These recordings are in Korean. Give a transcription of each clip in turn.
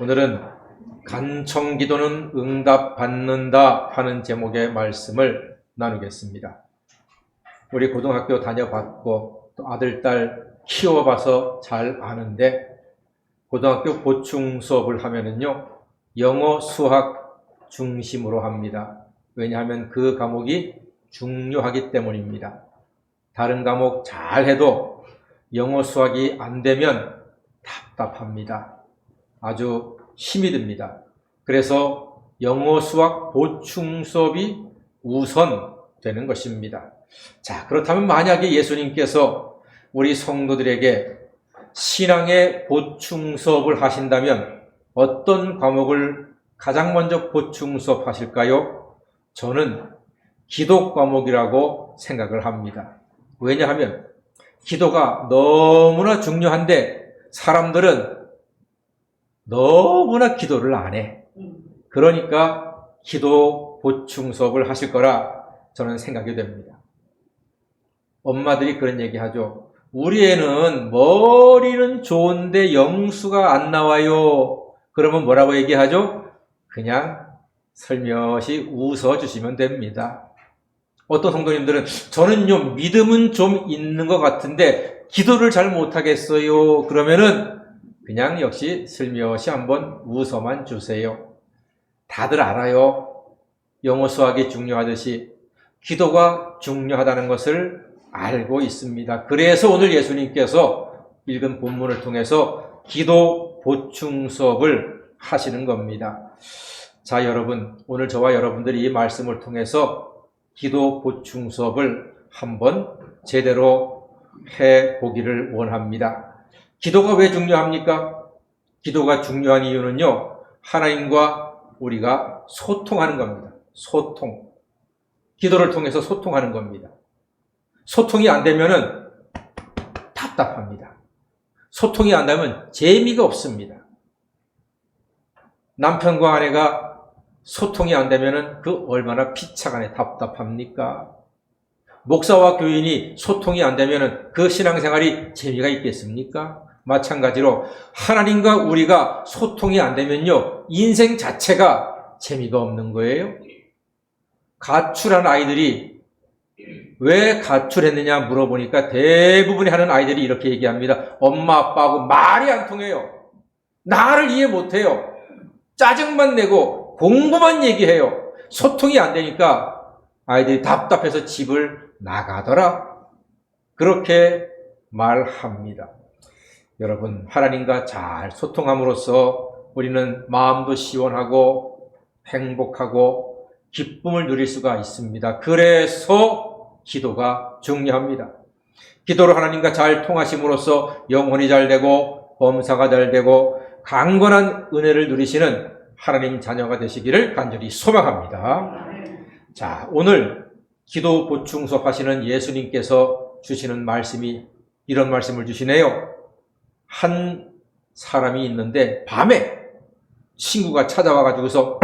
오늘은 간청기도는 응답받는다 하는 제목의 말씀을 나누겠습니다. 우리 고등학교 다녀봤고 또 아들, 딸 키워봐서 잘 아는데 고등학교 보충 수업을 하면은요, 영어, 수학 중심으로 합니다. 왜냐하면 그 과목이 중요하기 때문입니다. 다른 과목 잘 해도 영어, 수학이 안 되면 답답합니다. 아주 힘이 듭니다. 그래서 영어, 수학 보충 수업이 우선 되는 것입니다. 자, 그렇다면 만약에 예수님께서 우리 성도들에게 신앙의 보충 수업을 하신다면 어떤 과목을 가장 먼저 보충 수업 하실까요? 저는 기도 과목이라고 생각을 합니다. 왜냐하면 기도가 너무나 중요한데 사람들은 너무나 기도를 안 해. 그러니까 기도 보충 수업을 하실 거라 저는 생각이 됩니다. 엄마들이 그런 얘기 하죠. 우리 애는 머리는 좋은데 영수가 안 나와요. 그러면 뭐라고 얘기하죠? 그냥 살며시 웃어주시면 됩니다. 어떤 성도님들은 저는요, 믿음은 좀 있는 것 같은데 기도를 잘 못하겠어요. 그러면은 그냥 역시 슬며시 한번 웃어만 주세요. 다들 알아요. 영어 수학이 중요하듯이 기도가 중요하다는 것을 알고 있습니다. 그래서 오늘 예수님께서 읽은 본문을 통해서 기도 보충 수업을 하시는 겁니다. 자, 여러분, 오늘 저와 여러분들이 이 말씀을 통해서 기도 보충 수업을 한번 제대로 해보기를 원합니다. 기도가 왜 중요합니까? 기도가 중요한 이유는요, 하나님과 우리가 소통하는 겁니다. 소통. 기도를 통해서 소통하는 겁니다. 소통이 안 되면은 답답합니다. 소통이 안 되면 재미가 없습니다. 남편과 아내가 소통이 안 되면은 그 얼마나 피차간에 답답합니까? 목사와 교인이 소통이 안 되면은 그 신앙생활이 재미가 있겠습니까? 마찬가지로 하나님과 우리가 소통이 안 되면요, 인생 자체가 재미가 없는 거예요. 가출한 아이들이 왜 가출했느냐 물어보니까 대부분이 하는 아이들이 이렇게 얘기합니다. 엄마, 아빠하고 말이 안 통해요. 나를 이해 못해요. 짜증만 내고 공부만 얘기해요. 소통이 안 되니까 아이들이 답답해서 집을 나가더라. 그렇게 말합니다. 여러분, 하나님과 잘 소통함으로써 우리는 마음도 시원하고 행복하고 기쁨을 누릴 수가 있습니다. 그래서 기도가 중요합니다. 기도로 하나님과 잘 통하심으로써 영혼이 잘 되고 범사가 잘 되고 강건한 은혜를 누리시는 하나님 자녀가 되시기를 간절히 소망합니다. 자, 오늘 기도 보충 수업 하시는 예수님께서 주시는 말씀이 이런 말씀을 주시네요. 한 사람이 있는데 밤에 친구가 찾아와가지고서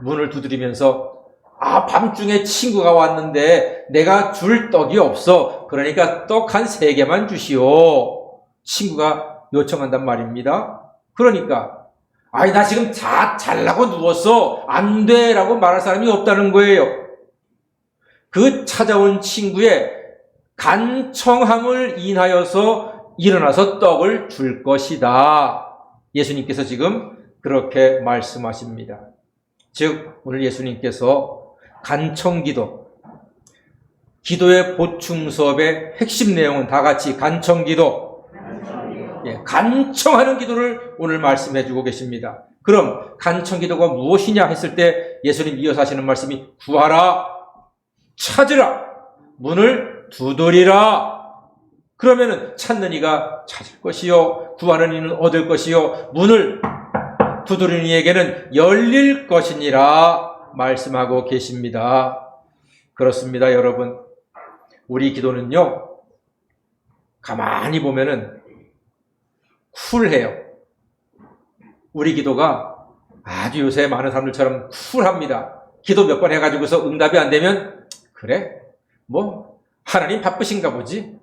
문을 두드리면서 밤중에 친구가 왔는데 내가 줄 떡이 없어. 그러니까 떡 한 3개만 주시오. 친구가 요청한단 말입니다. 그러니까 나 지금 잘라고 누웠어. 안 돼. 라고 말할 사람이 없다는 거예요. 그 찾아온 친구의 간청함을 인하여서 일어나서 떡을 줄 것이다. 예수님께서 지금 그렇게 말씀하십니다. 즉, 오늘 예수님께서 간청기도, 기도의 보충 수업의 핵심 내용은 다 같이 간청기도, 간청하는 기도를 오늘 말씀해 주고 계십니다. 그럼 간청기도가 무엇이냐 했을 때 예수님 이어서 하시는 말씀이 구하라, 찾으라, 문을 두드리라. 그러면은 찾는 이가 찾을 것이요, 구하는 이는 얻을 것이요, 문을 두드리는 이에게는 열릴 것이니라 말씀하고 계십니다. 그렇습니다, 여러분. 우리 기도는요, 가만히 보면은 쿨해요. 우리 기도가 아주 요새 많은 사람들처럼 쿨합니다. 기도 몇 번 해가지고서 응답이 안 되면 그래? 하나님 바쁘신가 보지?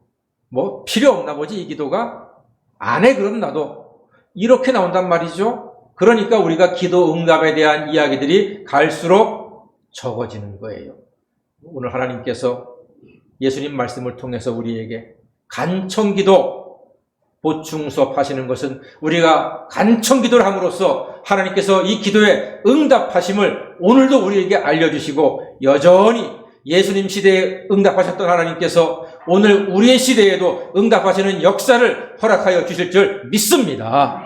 필요 없나 보지, 이 기도가? 안 해, 그럼 나도. 이렇게 나온단 말이죠. 그러니까 우리가 기도 응답에 대한 이야기들이 갈수록 적어지는 거예요. 오늘 하나님께서 예수님 말씀을 통해서 우리에게 간청기도 보충 수업하시는 것은 우리가 간청기도를 함으로써 하나님께서 이 기도에 응답하심을 오늘도 우리에게 알려주시고, 여전히 예수님 시대에 응답하셨던 하나님께서 오늘 우리의 시대에도 응답하시는 역사를 허락하여 주실 줄 믿습니다.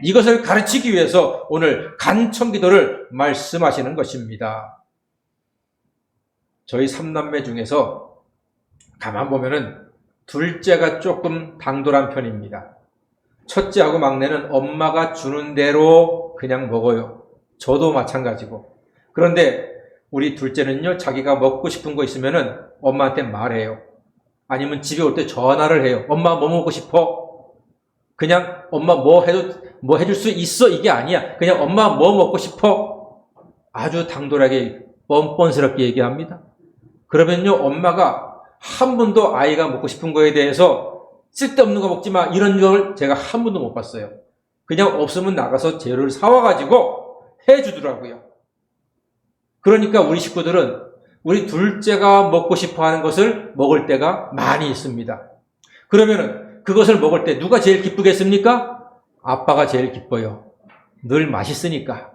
이것을 가르치기 위해서 오늘 간청기도를 말씀하시는 것입니다. 저희 3남매 중에서 가만 보면은 둘째가 조금 당돌한 편입니다. 첫째하고 막내는 엄마가 주는 대로 그냥 먹어요. 저도 마찬가지고. 그런데 우리 둘째는요, 자기가 먹고 싶은 거 있으면은 엄마한테 말해요. 아니면 집에 올 때 전화를 해요. 엄마 뭐 먹고 싶어? 그냥 엄마 뭐 해줄 수 있어? 이게 아니야. 그냥 엄마 뭐 먹고 싶어? 아주 당돌하게 뻔뻔스럽게 얘기합니다. 그러면요, 엄마가 한 번도 아이가 먹고 싶은 거에 대해서 쓸데없는 거 먹지 마, 이런 걸 제가 한 번도 못 봤어요. 그냥 없으면 나가서 재료를 사와가지고 해주더라고요. 그러니까 우리 식구들은 우리 둘째가 먹고 싶어 하는 것을 먹을 때가 많이 있습니다. 그러면은 그것을 먹을 때 누가 제일 기쁘겠습니까? 아빠가 제일 기뻐요. 늘 맛있으니까.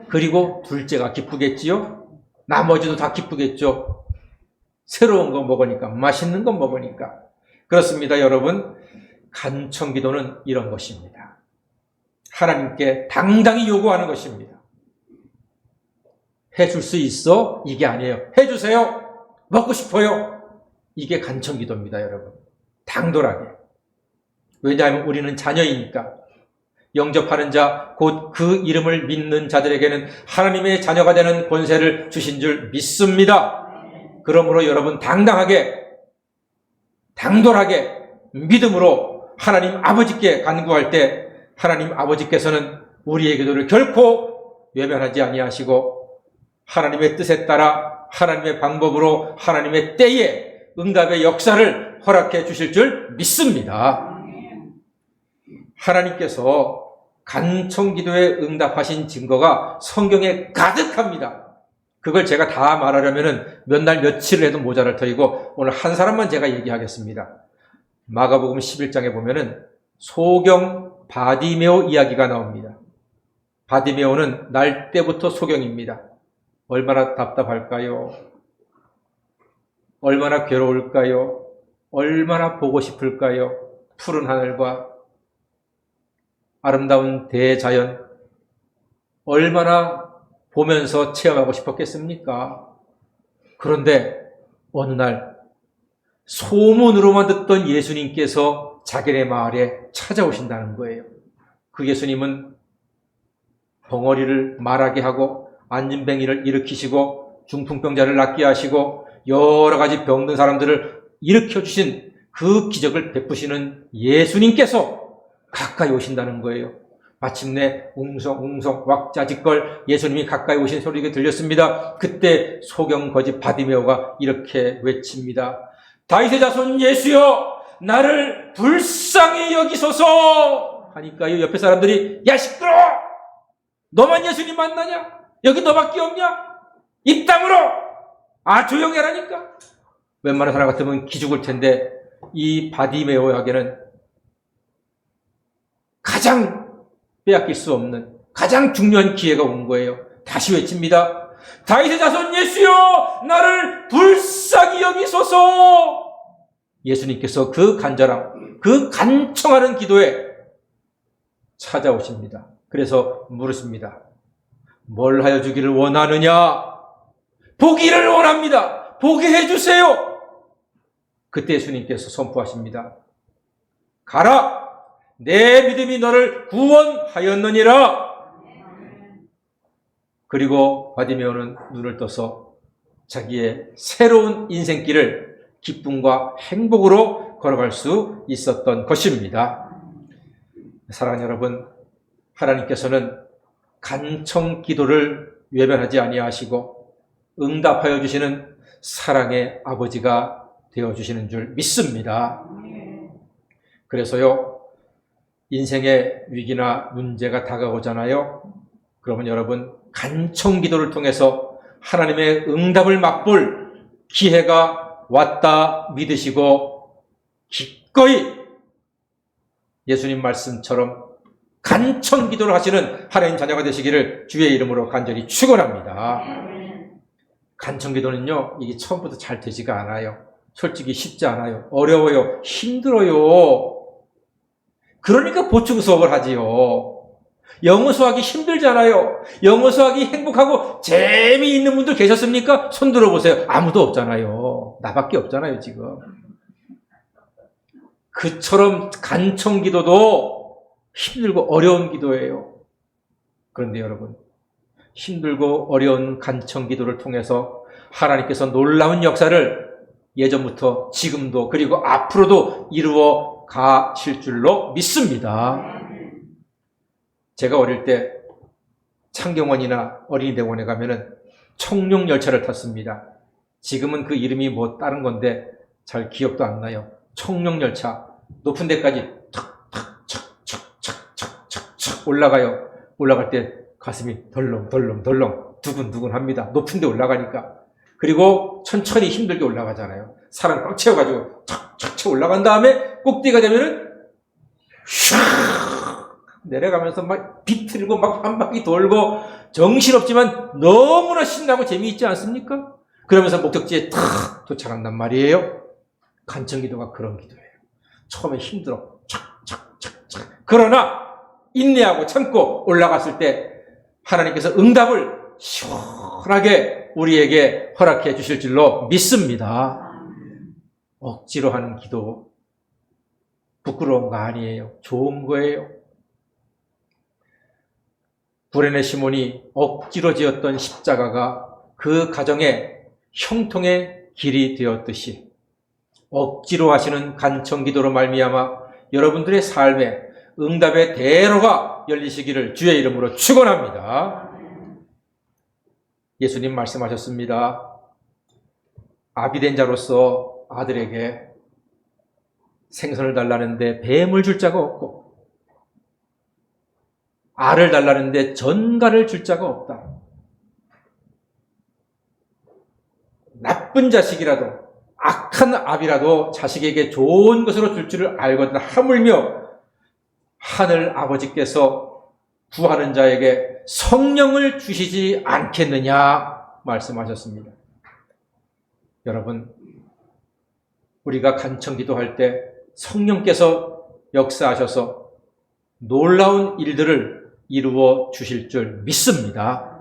그리고 둘째가 기쁘겠지요? 나머지도 다 기쁘겠죠? 새로운 거 먹으니까, 맛있는 거 먹으니까. 그렇습니다, 여러분. 간청기도는 이런 것입니다. 하나님께 당당히 요구하는 것입니다. 해줄 수 있어? 이게 아니에요. 해주세요. 먹고 싶어요. 이게 간청기도입니다, 여러분. 당돌하게. 왜냐하면 우리는 자녀이니까. 영접하는 자, 곧 그 이름을 믿는 자들에게는 하나님의 자녀가 되는 권세를 주신 줄 믿습니다. 그러므로 여러분 당당하게, 당돌하게 믿음으로 하나님 아버지께 간구할 때 하나님 아버지께서는 우리의 기도를 결코 외면하지 아니하시고 하나님의 뜻에 따라 하나님의 방법으로 하나님의 때에 응답의 역사를 허락해 주실 줄 믿습니다. 하나님께서 간청기도에 응답하신 증거가 성경에 가득합니다. 그걸 제가 다 말하려면 몇 날 며칠을 해도 모자랄 터이고 오늘 한 사람만 제가 얘기하겠습니다. 마가복음 11장에 보면은 소경 바디메오 이야기가 나옵니다. 바디메오는 날 때부터 소경입니다. 얼마나 답답할까요? 얼마나 괴로울까요? 얼마나 보고 싶을까요? 푸른 하늘과 아름다운 대자연, 얼마나 보면서 체험하고 싶었겠습니까? 그런데 어느 날 소문으로만 듣던 예수님께서 자기네 마을에 찾아오신다는 거예요. 그 예수님은 덩어리를 말하게 하고 안진뱅이를 일으키시고 중풍병자를 낫게 하시고 여러 가지 병든 사람들을 일으켜주신 그 기적을 베푸시는 예수님께서 가까이 오신다는 거예요. 마침내 웅성웅성 왁자지껄 예수님이 가까이 오신 소리가 들렸습니다. 그때 소경 거지 바디메오가 이렇게 외칩니다. 다윗의 자손 예수여, 나를 불쌍히 여기소서 하니까요, 옆에 사람들이 야 시끄러워, 너만 예수님 만나냐? 여기 너밖에 없냐? 입 다물어! 조용히 하라니까. 웬만한 사람 같으면 기죽을 텐데 이 바디메오에게는 가장 빼앗길 수 없는 가장 중요한 기회가 온 거예요. 다시 외칩니다. 다윗의 자손 예수여, 나를 불쌍히 여기소서. 예수님께서 그 간절함, 그 간청하는 기도에 찾아오십니다. 그래서 물으십니다. 뭘 하여 주기를 원하느냐? 보기를 원합니다. 보게 해주세요. 그때 예수님께서 선포하십니다. 가라! 내 믿음이 너를 구원하였느니라. 그리고 바디메오는 눈을 떠서 자기의 새로운 인생길을 기쁨과 행복으로 걸어갈 수 있었던 것입니다. 사랑하는 여러분, 하나님께서는 간청 기도를 외면하지 아니하시고 응답하여 주시는 사랑의 아버지가 되어주시는 줄 믿습니다. 그래서요, 인생의 위기나 문제가 다가오잖아요. 그러면 여러분, 간청 기도를 통해서 하나님의 응답을 맛볼 기회가 왔다 믿으시고 기꺼이 예수님 말씀처럼 간청 기도를 하시는 하나님 자녀가 되시기를 주의 이름으로 간절히 축원합니다. 간청 기도는요, 이게 처음부터 잘 되지가 않아요. 솔직히 쉽지 않아요. 어려워요. 힘들어요. 그러니까 보충 수업을 하지요. 영어 수학이 힘들잖아요. 영어 수학이 행복하고 재미있는 분들 계셨습니까? 손 들어보세요. 아무도 없잖아요. 나밖에 없잖아요, 지금. 그처럼 간청 기도도 힘들고 어려운 기도예요. 그런데 여러분, 힘들고 어려운 간청 기도를 통해서 하나님께서 놀라운 역사를 예전부터 지금도 그리고 앞으로도 이루어 가실 줄로 믿습니다. 제가 어릴 때 창경원이나 어린이대원에 가면은 청룡열차를 탔습니다. 지금은 그 이름이 뭐 다른 건데 잘 기억도 안 나요. 청룡열차 높은 데까지 탁탁착착착착착 올라가요. 올라갈 때 가슴이 덜렁덜렁덜렁 두근두근 합니다. 높은 데 올라가니까. 그리고 천천히 힘들게 올라가잖아요. 사람 꽉 채워가지고 착착착 올라간 다음에 꼭대기가 되면은 슉 내려가면서 막 비틀고 막 한 바퀴 돌고 정신없지만 너무나 신나고 재미있지 않습니까? 그러면서 목적지에 탁 도착한단 말이에요. 간청기도가 그런 기도예요. 처음에 힘들어. 착착착착. 그러나 인내하고 참고 올라갔을 때 하나님께서 응답을 시원하게 우리에게 허락해 주실 줄로 믿습니다. 억지로 하는 기도 부끄러운 거 아니에요. 좋은 거예요. 구레네 시몬이 억지로 지었던 십자가가 그 가정의 형통의 길이 되었듯이 억지로 하시는 간청 기도로 말미암아 여러분들의 삶에 응답의 대로가 열리시기를 주의 이름으로 축원합니다. 예수님 말씀하셨습니다. 아비된 자로서 아들에게 생선을 달라는데 뱀을 줄 자가 없고 알을 달라는데 전갈을 줄 자가 없다. 나쁜 자식이라도 악한 아비라도 자식에게 좋은 것으로 줄 줄을 알거든 하물며 하늘 아버지께서 구하는 자에게 성령을 주시지 않겠느냐 말씀하셨습니다. 여러분, 우리가 간청 기도할 때 성령께서 역사하셔서 놀라운 일들을 이루어 주실 줄 믿습니다.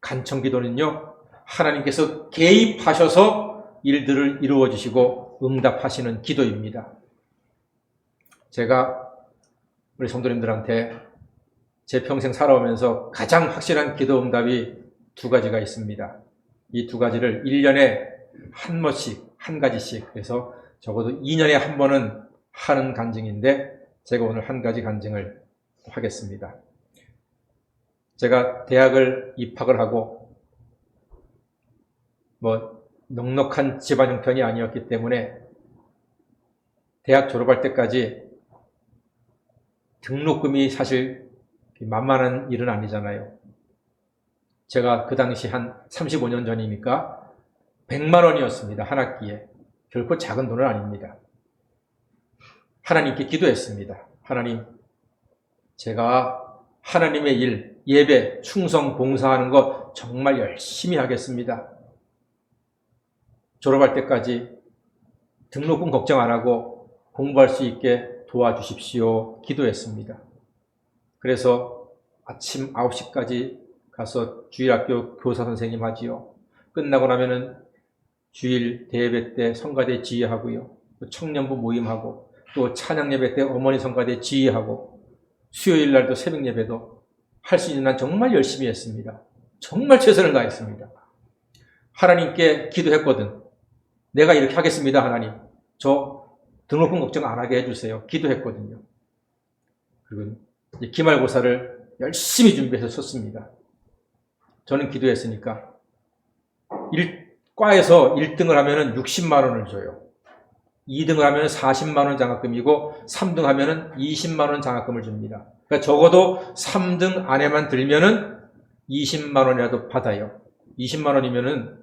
간청 기도는요, 하나님께서 개입하셔서 일들을 이루어 주시고 응답하시는 기도입니다. 제가 우리 성도님들한테 제 평생 살아오면서 가장 확실한 기도 응답이 두 가지가 있습니다. 이 두 가지를 1년에 한 번씩, 한 가지씩 해서 적어도 2년에 한 번은 하는 간증인데 제가 오늘 한 가지 간증을 하겠습니다. 제가 대학을 입학을 하고 넉넉한 집안 형편이 아니었기 때문에 대학 졸업할 때까지 등록금이 사실 만만한 일은 아니잖아요. 제가 그 당시 한 35년 전이니까 100만 원이었습니다. 한 학기에. 결코 작은 돈은 아닙니다. 하나님께 기도했습니다. 하나님, 제가 하나님의 일, 예배, 충성, 봉사하는 거 정말 열심히 하겠습니다. 졸업할 때까지 등록금 걱정 안 하고 공부할 수 있게 도와주십시오. 기도했습니다. 그래서 아침 9시까지 가서 주일학교 교사 선생님 하지요. 끝나고 나면은 주일 대예배 때 성가대 지휘하고요. 또 청년부 모임하고 또 찬양 예배 때 어머니 성가대 지휘하고 수요일 날도 새벽 예배도 할 수 있는 한 정말 열심히 했습니다. 정말 최선을 다했습니다. 하나님께 기도했거든. 내가 이렇게 하겠습니다, 하나님. 저 등록금 걱정 안 하게 해주세요. 기도했거든요. 그리고 기말고사를 열심히 준비해서 쳤습니다. 저는 기도했으니까 과에서 1등을 하면은 60만 원을 줘요. 2등을 하면 40만 원 장학금이고 3등 하면은 20만 원 장학금을 줍니다. 그러니까 적어도 3등 안에만 들면은 20만 원이라도 받아요. 20만 원이면은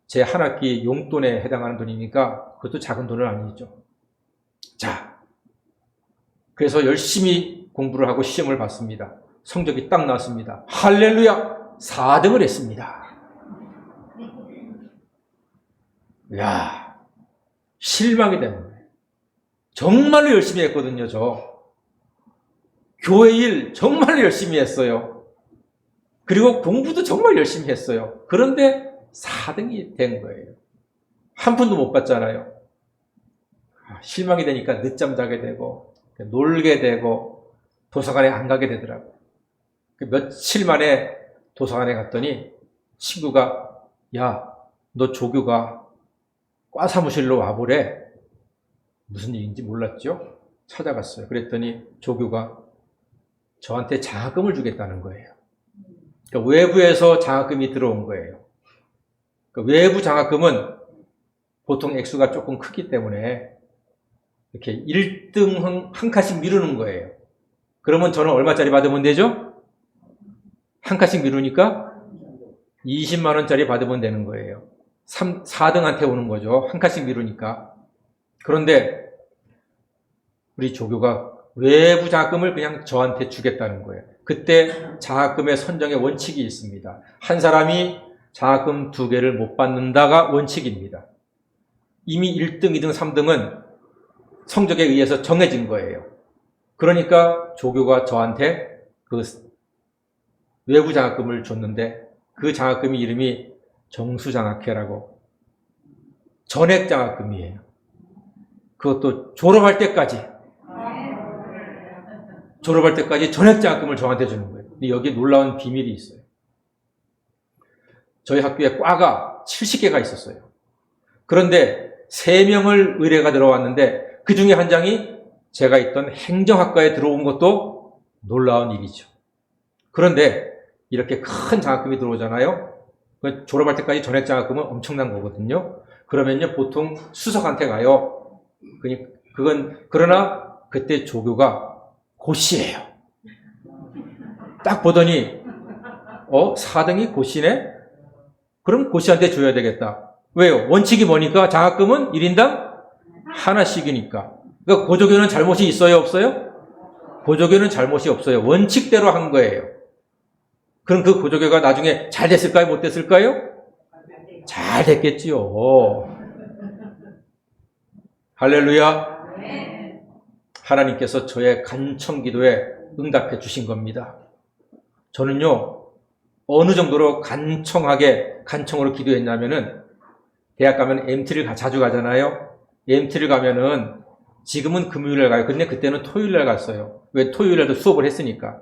제 한 학기 용돈에 해당하는 돈이니까 그것도 작은 돈은 아니죠. 자, 그래서 열심히 공부를 하고 시험을 봤습니다. 성적이 딱 나왔습니다. 할렐루야! 4등을 했습니다. 이야, 실망이 되는 거예요. 정말로 열심히 했거든요, 저. 교회 일 정말 열심히 했어요. 그리고 공부도 정말 열심히 했어요. 그런데 4등이 된 거예요. 한 푼도 못 받잖아요. 실망이 되니까 늦잠 자게 되고 놀게 되고 도서관에 안 가게 되더라고요. 며칠 만에 도서관에 갔더니 친구가 야, 너 조교가 과 사무실로 와보래. 무슨 일인지 몰랐죠? 찾아갔어요. 그랬더니 조교가 저한테 장학금을 주겠다는 거예요. 그러니까 외부에서 장학금이 들어온 거예요. 그러니까 외부 장학금은 보통 액수가 조금 크기 때문에 이렇게 1등 한 칸씩 미루는 거예요. 그러면 저는 얼마짜리 받으면 되죠? 한 칸씩 미루니까 20만 원짜리 받으면 되는 거예요. 4등한테 오는 거죠. 한 칸씩 미루니까. 그런데 우리 조교가 외부 장학금을 그냥 저한테 주겠다는 거예요. 그때 장학금의 선정의 원칙이 있습니다. 한 사람이 장학금 2개를 못 받는다가 원칙입니다. 이미 1등, 2등, 3등은 성적에 의해서 정해진 거예요. 그러니까 조교가 저한테 그 외부 장학금을 줬는데 그 장학금이 이름이 정수장학회라고 전액장학금이에요. 그것도 졸업할 때까지 전액장학금을 저한테 주는 거예요. 근데 여기에 놀라운 비밀이 있어요. 저희 학교에 과가 70개가 있었어요. 그런데 3명을 의뢰가 들어왔는데 그 중에 한 장이 제가 있던 행정학과에 들어온 것도 놀라운 일이죠. 그런데 이렇게 큰 장학금이 들어오잖아요. 졸업할 때까지 전액장학금은 엄청난 거거든요. 그러면요, 보통 수석한테 가요. 그러나 그때 조교가 고시예요. 딱 보더니 4등이 고시네? 그럼 고시한테 줘야 되겠다. 왜요? 원칙이 뭐니까? 장학금은 1인당 하나씩이니까. 그러니까 고조교는 잘못이 있어요, 없어요? 고조교는 잘못이 없어요. 원칙대로 한 거예요. 그럼 그 고조교가 나중에 잘 됐을까요? 못 됐을까요? 잘 됐겠지요. 할렐루야. 하나님께서 저의 간청 기도에 응답해 주신 겁니다. 저는요, 어느 정도로 간청으로 기도했냐면은, 대학 가면 MT를 자주 가잖아요. MT를 가면은, 지금은 금요일날 가요. 근데 그때는 토요일날 갔어요. 왜? 토요일날도 수업을 했으니까.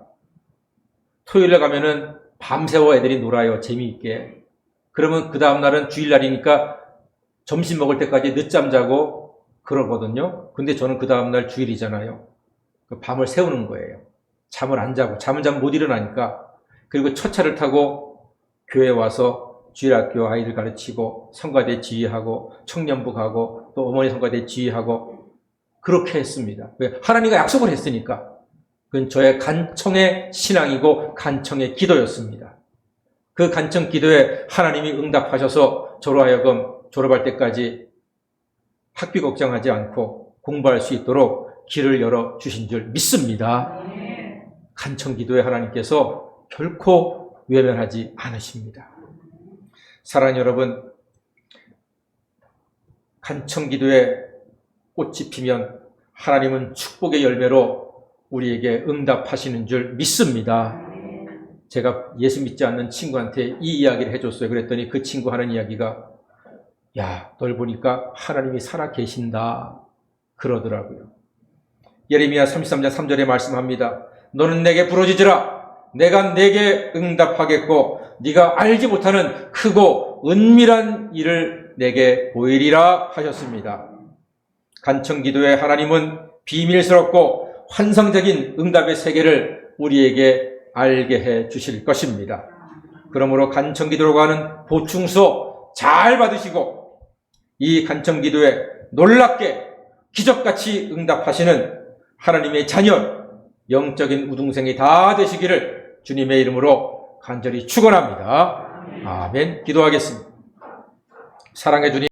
토요일날 가면은 밤새워 애들이 놀아요. 재미있게. 그러면 그 다음날은 주일날이니까 점심 먹을 때까지 늦잠 자고 그러거든요. 근데 저는 그 다음날 주일이잖아요. 밤을 새우는 거예요. 잠을 안 자고, 잠을 자면 못 일어나니까. 그리고 첫 차를 타고 교회 와서 주일학교 아이들 가르치고 성가대 지휘하고 청년부 가고 또 어머니 성가대 지휘하고 그렇게 했습니다. 왜? 하나님과 약속을 했으니까. 그건 저의 간청의 신앙이고 간청의 기도였습니다. 그 간청 기도에 하나님이 응답하셔서 저로 하여금 졸업할 때까지 학비 걱정하지 않고 공부할 수 있도록 길을 열어주신 줄 믿습니다. 간청 기도에 하나님께서 결코 외면하지 않으십니다. 사랑하는 여러분, 간청 기도에 꽃이 피면 하나님은 축복의 열매로 우리에게 응답하시는 줄 믿습니다. 제가 예수 믿지 않는 친구한테 이 이야기를 해줬어요. 그랬더니 그 친구 하는 이야기가 야, 널 보니까 하나님이 살아 계신다 그러더라고요. 예레미야 33장 3절에 말씀합니다. 너는 내게 부르짖으라. 내가 내게 응답하겠고 네가 알지 못하는 크고 은밀한 일을 내게 보이리라 하셨습니다. 간청 기도에 하나님은 비밀스럽고 환상적인 응답의 세계를 우리에게 알게 해 주실 것입니다. 그러므로 간청 기도라고 하는 보충 수업 잘 받으시고 이 간청 기도에 놀랍게 기적같이 응답하시는 하나님의 자녀, 영적인 우등생이 다 되시기를 주님의 이름으로 간절히 축원합니다. 아멘. 기도하겠습니다. 사랑해 주님.